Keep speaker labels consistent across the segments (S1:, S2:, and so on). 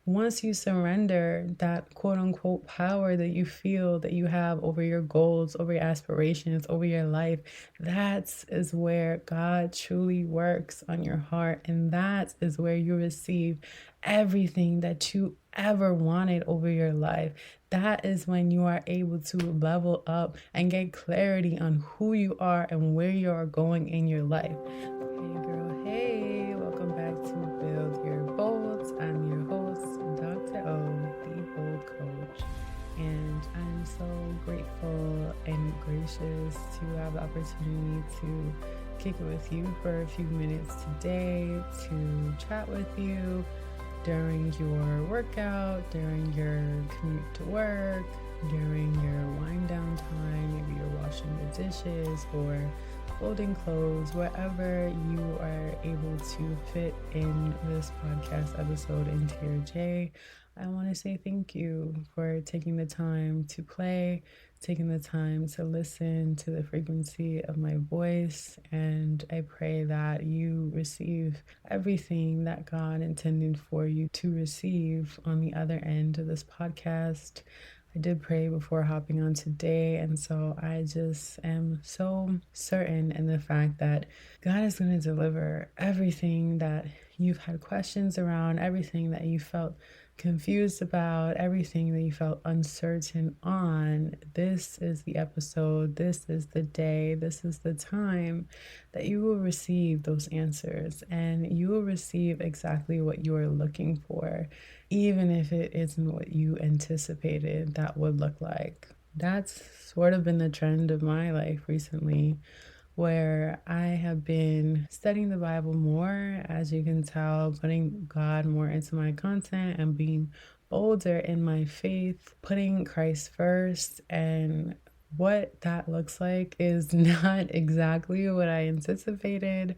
S1: once you surrender that quote unquote power that you feel that you have over your goals, over your aspirations, over your life, that is where God truly works on your heart. And that is where you receive everything that you ever wanted over your life. That is when you are able to level up and get clarity on who you are and where you are going in your life. Hey girl, hey, welcome back to Build Your Bold. I'm your host, Dr. O, the Bold Coach. And I'm so grateful and gracious to have the opportunity to kick it with you for a few minutes today, to chat with you during your workout, during your commute to work, during your wind down time. Maybe you're washing the dishes or folding clothes, wherever you are able to fit in this podcast episode into your day. I want to say thank you for taking the time to play, taking the time to listen to the frequency of my voice. And I pray that you receive everything that God intended for you to receive on the other end of this podcast. I did pray before hopping on today, and so I just am so certain in the fact that God is going to deliver everything that you've had questions around, everything that you felt confused about, everything that you felt uncertain on. This is the episode, this is the day, this is the time that you will receive those answers, and you will receive exactly what you are looking for, even if it isn't what you anticipated that would look like. That's sort of been the trend of my life recently, where I have been studying the Bible more, as you can tell, putting God more into my content and being bolder in my faith, putting Christ first. And what that looks like is not exactly what I anticipated.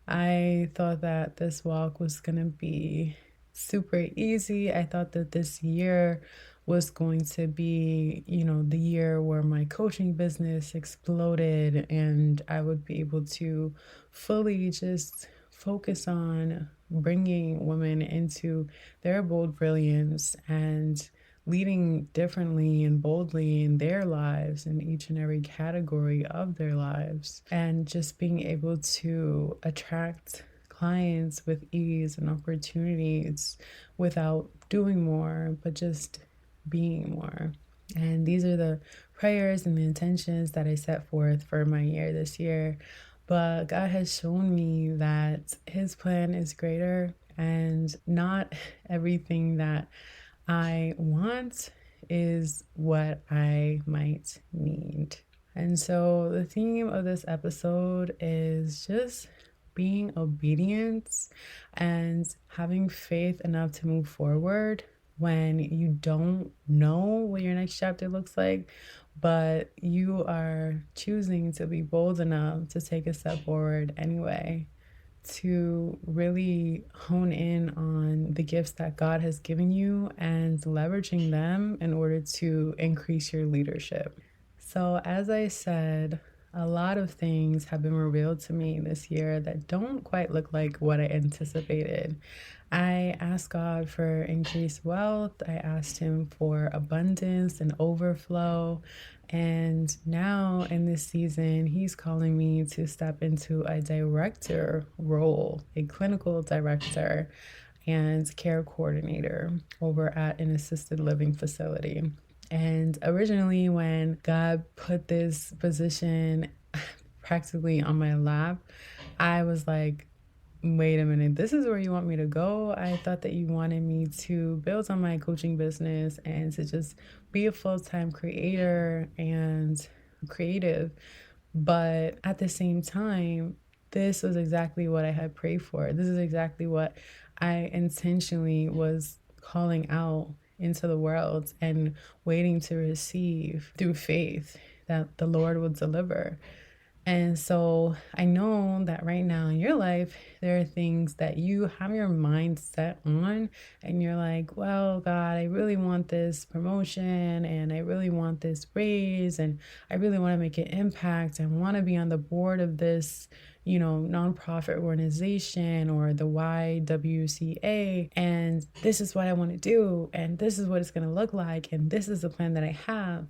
S1: I thought that this walk was going to be super easy. I thought that this year was going to be, the year where my coaching business exploded and I would be able to fully just focus on bringing women into their bold brilliance and leading differently and boldly in their lives, in each and every category of their lives, and just being able to attract clients with ease and opportunities without doing more, but just being more. And these are the prayers and the intentions that I set forth for my year this year. But God has shown me that His plan is greater, and not everything that I want is what I might need. And so the theme of this episode is just being obedient and having faith enough to move forward when you don't know what your next chapter looks like, but you are choosing to be bold enough to take a step forward anyway, to really hone in on the gifts that God has given you and leveraging them in order to increase your leadership. So, as I said, a lot of things have been revealed to me this year that don't quite look like what I anticipated. I asked God for increased wealth. I asked Him for abundance and overflow. And now in this season, He's calling me to step into a director role, a clinical director and care coordinator over at an assisted living facility. And originally, when God put this position practically on my lap, I was like, wait a minute, this is where you want me to go? I thought that you wanted me to build on my coaching business and to just be a full-time creator and creative. But at the same time, this was exactly what I had prayed for. This is exactly what I intentionally was calling out into the world and waiting to receive through faith that the Lord will deliver. And so I know that right now in your life, there are things that you have your mind set on, and you're like, well, God, I really want this promotion and I really want this raise and I really want to make an impact. I want to be on the board of this, nonprofit organization or the YWCA, and this is what I want to do, and this is what it's going to look like, and this is the plan that I have.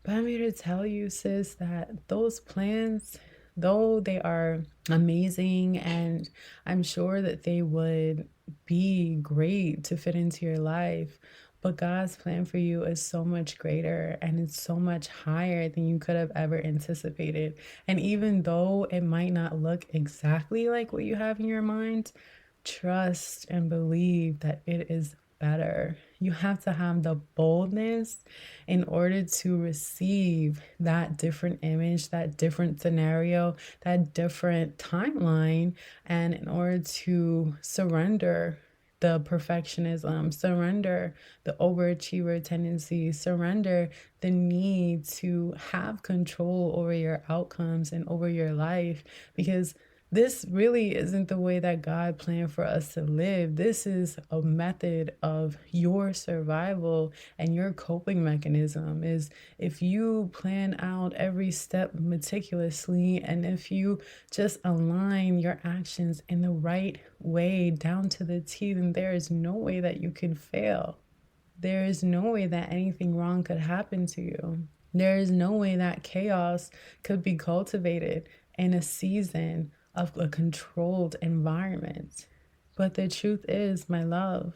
S1: But I'm here to tell you, sis, that those plans, though they are amazing and I'm sure that they would be great to fit into your life, but God's plan for you is so much greater and it's so much higher than you could have ever anticipated. And even though it might not look exactly like what you have in your mind, trust and believe that it is better. You have to have the boldness in order to receive that different image, that different scenario, that different timeline, and in order to surrender the perfectionism, surrender the overachiever tendency, surrender the need to have control over your outcomes and over your life, because this really isn't the way that God planned for us to live. This is a method of your survival, and your coping mechanism is if you plan out every step meticulously and if you just align your actions in the right way down to the T, then there is no way that you can fail. There is no way that anything wrong could happen to you. There is no way that chaos could be cultivated in a season of a controlled environment. But the truth is, my love,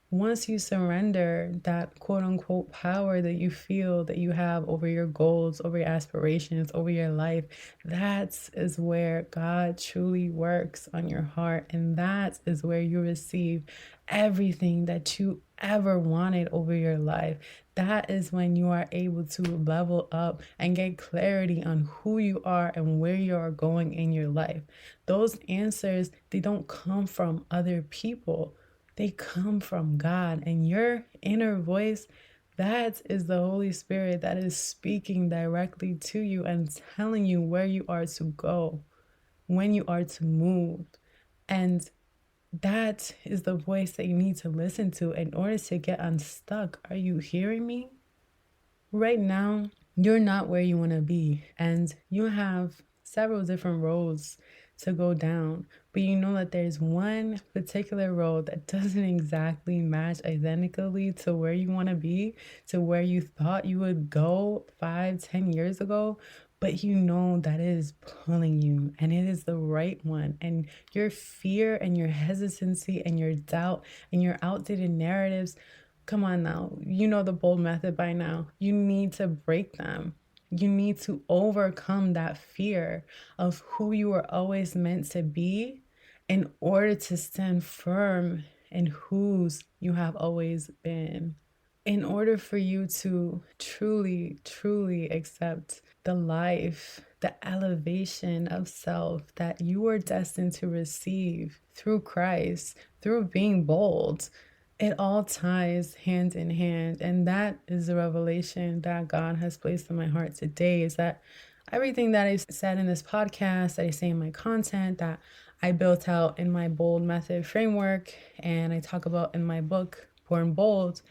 S1: once you surrender that quote unquote power that you feel that you have over your goals, over your aspirations, over your life, that is where God truly works on your heart. And that is where you receive everything that you ever wanted over your life. That is when you are able to level up and get clarity on who you are and where you are going in your life. Those answers, they don't come from other people. They come from God, and your inner voice, that is the Holy Spirit that is speaking directly to you and telling you where you are to go, when you are to move. And that is the voice that you need to listen to in order to get unstuck. Are you hearing me? Right now, you're not where you want to be, and you have several different roads to go down, but you know that there's one particular road that doesn't exactly match identically to where you want to be, to where you thought you would go 5, 10 years ago. But you know that it is pulling you and it is the right one. And your fear and your hesitancy and your doubt and your outdated narratives, come on now. You know the bold method by now. You need to break them. You need to overcome that fear of who you were always meant to be in order to stand firm in whose you have always been. In order for you to truly, truly accept the life, the elevation of self that you were destined to receive through Christ, through being bold, it all ties hand in hand. And that is the revelation that God has placed in my heart today, is that everything that I said in this podcast, that I say in my content, that I built out in my bold method framework, and I talk about in my book, Born Bold,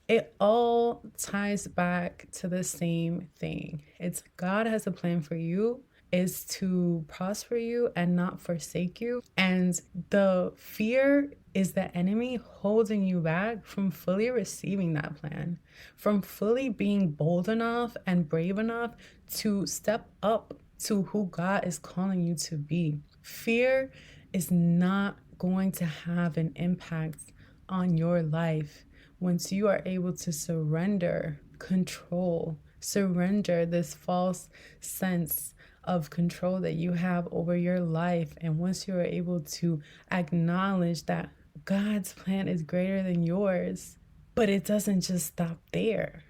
S1: it all ties back to the same thing. It's God has a plan for you, is to prosper you and not forsake you. And the fear is the enemy holding you back from fully receiving that plan, from fully being bold enough and brave enough to step up to who God is calling you to be. Fear is not going to have an impact on your life once you are able to surrender control, surrender this false sense of control that you have over your life. And once you are able to acknowledge that God's plan is greater than yours, but it doesn't just stop there.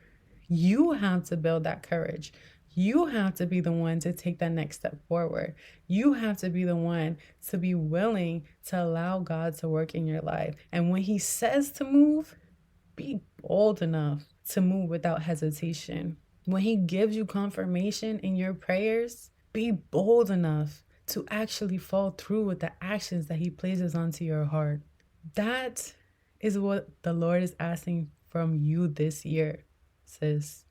S1: You have to build that courage. You have to be the one to take that next step forward. You have to be the one to be willing to allow God to work in your life. And when He says to move, be bold enough to move without hesitation. When He gives you confirmation in your prayers, be bold enough to actually fall through with the actions that He places onto your heart. That is what the Lord is asking from you this year, sis.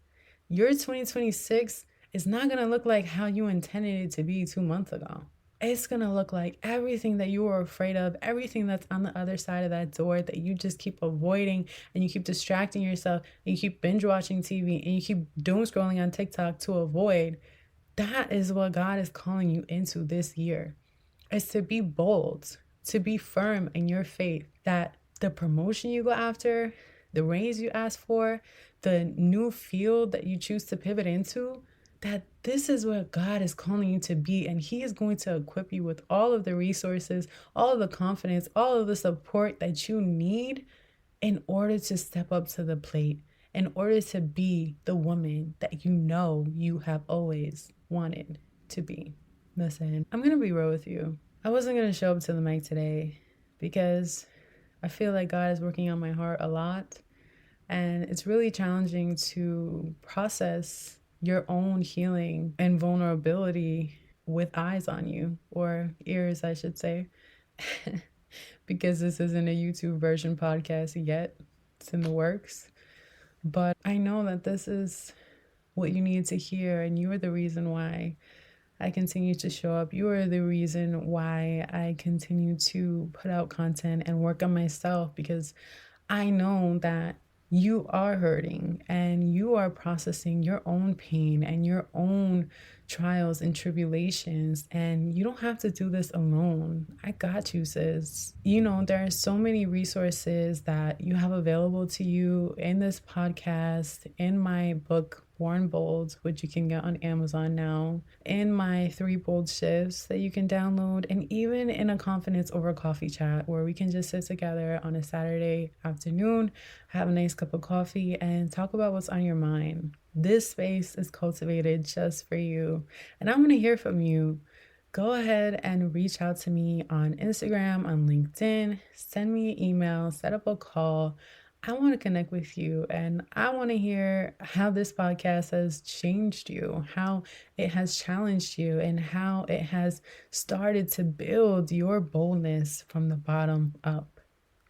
S1: Your 2026 is not going to look like how you intended it to be 2 months ago. It's going to look like everything that you were afraid of, everything that's on the other side of that door that you just keep avoiding, and you keep distracting yourself, and you keep binge watching TV, and you keep doom scrolling on TikTok to avoid. That is what God is calling you into this year, is to be bold, to be firm in your faith that the promotion you go after, the raise you ask for, the new field that you choose to pivot into, that this is what God is calling you to be. And He is going to equip you with all of the resources, all of the confidence, all of the support that you need in order to step up to the plate, in order to be the woman that you know you have always wanted to be. Listen, I'm going to be real with you. I wasn't going to show up to the mic today because I feel like God is working on my heart a lot. And it's really challenging to process your own healing and vulnerability with eyes on you, or ears, I should say, because this isn't a YouTube version podcast yet. It's in the works. But I know that this is what you need to hear, and you are the reason why I continue to show up. You are the reason why I continue to put out content and work on myself, because I know that you are hurting and you are processing your own pain and your own trials and tribulations, and you don't have to do this alone. I got you, sis. You know, there are so many resources that you have available to you in this podcast, in my book Born Bold, which you can get on Amazon now, in my 3 Bold Shifts that you can download, and even in a confidence over coffee chat where we can just sit together on a Saturday afternoon, have a nice cup of coffee, and talk about what's on your mind. This space is cultivated just for you, and I want to hear from you. Go ahead and reach out to me on Instagram, on LinkedIn, send me an email, set up a call. I want to connect with you, and I want to hear how this podcast has changed you, how it has challenged you, and how it has started to build your boldness from the bottom up.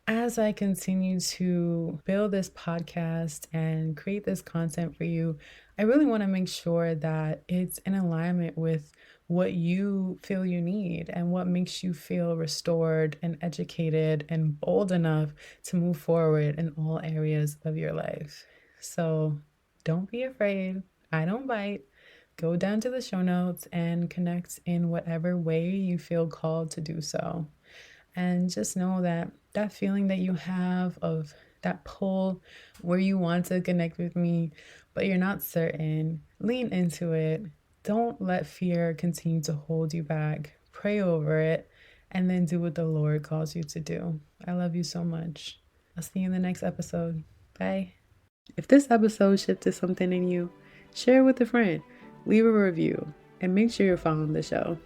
S1: As I continue to build this podcast and create this content for you, I really want to make sure that it's in alignment with what you feel you need and what makes you feel restored and educated and bold enough to move forward in all areas of your life. So don't be afraid. I don't bite. Go down to the show notes and connect in whatever way you feel called to do so. And just know that that feeling that you have of that pull where you want to connect with me, but you're not certain, lean into it. Don't let fear continue to hold you back. Pray over it and then do what the Lord calls you to do. I love you so much. I'll see you in the next episode. Bye. If this episode shifted something in you, share it with a friend, leave a review, and make sure you're following the show.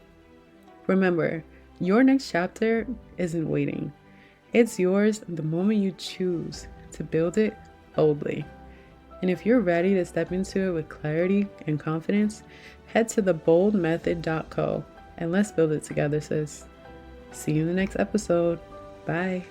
S1: Remember, your next chapter isn't waiting. It's yours the moment you choose to build it boldly. And if you're ready to step into it with clarity and confidence, head to theboldmethod.co and let's build it together, sis. See you in the next episode. Bye.